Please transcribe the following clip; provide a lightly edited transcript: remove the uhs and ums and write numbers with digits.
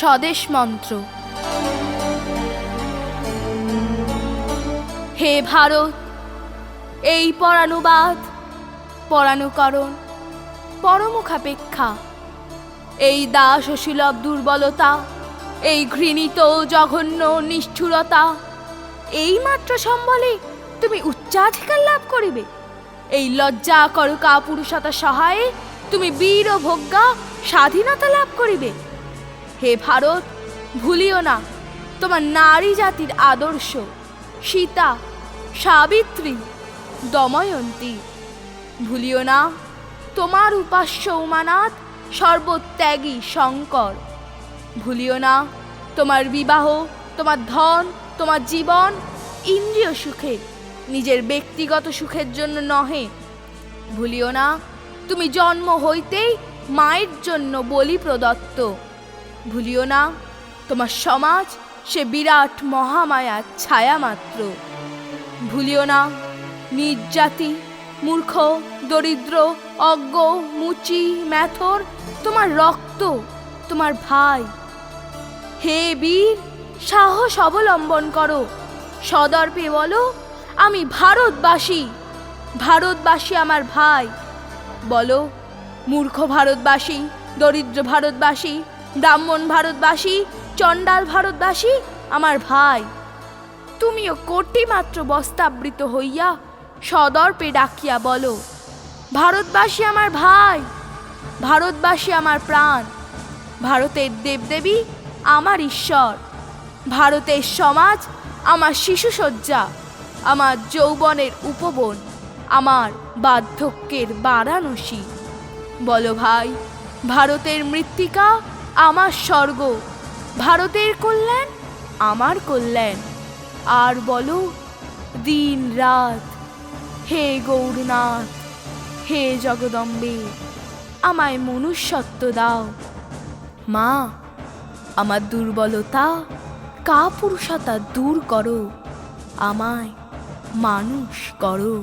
স্বদেশ মন্ত্র। হে ভারত, এই পরানুবাদ, পরানুকরণ, পরমুখাপেক্ষা, এই দাস ও সুলভ দুর্বলতা, এই ঘৃণিত জঘন্য নিষ্ঠুরতা, এই মাত্র সম্বলে তুমি উচ্চাধিকার লাভ করিবে। এই লজ্জা কর কাপুরুষতা সহায়ে তুমি বীর ও ভোগ্যা স্বাধীনতা লাভ করিবে। হে ভারত, ভুলিও না তোমার নারী জাতির আদর্শ, সীতা, সাবিত্রী, দময়ন্তী। ভুলিও না তোমার উপাস্য উমানাথ, সর্বত্যাগী শঙ্কর। ভুলিও না তোমার বিবাহ, তোমার ধন, তোমার জীবন ইন্দ্রিয় সুখে, নিজের ব্যক্তিগত সুখের জন্য নহে। ভুলিও না তুমি জন্ম হইতেই মায়ের জন্য বলি প্রদত্ত। ভুলিও না তোমার সমাজ সে বিরাট মহামায়ার ছায়া মাত্র। ভুলিও না নিজ জাতি, মূর্খ, দরিদ্র, অজ্ঞ, মুচি, ম্যাথর তোমার রক্ত, তোমার ভাই। হে বীর, সাহস অবলম্বন করো, সদর্পে বলো আমি ভারতবাসী, ভারতবাসী আমার ভাই। বলো মূর্খ ভারতবাসী, দরিদ্র ভারতবাসী, ব্রাহ্মণ ভারতবাসী, চণ্ডাল ভারতবাসী আমার ভাই। তুমিও কোটিমাত্র বস্ত্রাবৃত হইয়া সদর্পে ডাকিয়া বলো, ভারতবাসী আমার ভাই, ভারতবাসী আমার প্রাণ, ভারতের দেবদেবী আমার ঈশ্বর, ভারতের সমাজ আমার শিশুসজ্জা, আমার যৌবনের উপবন, আমার বার্ধক্যের বারাণসী। বলো ভাই, ভারতের মৃত্তিকা আমার স্বর্গ, ভারতের কল্যাণ আমার কল্যাণ। আর বলো দিন রাত, হে গৌরনাথ, হে জগদম্বে, আমায় মনুষ্যত্ব দাও। মা, আমার দুর্বলতা, কাপুরুষতা দূর করো, আমায় মানুষ করো।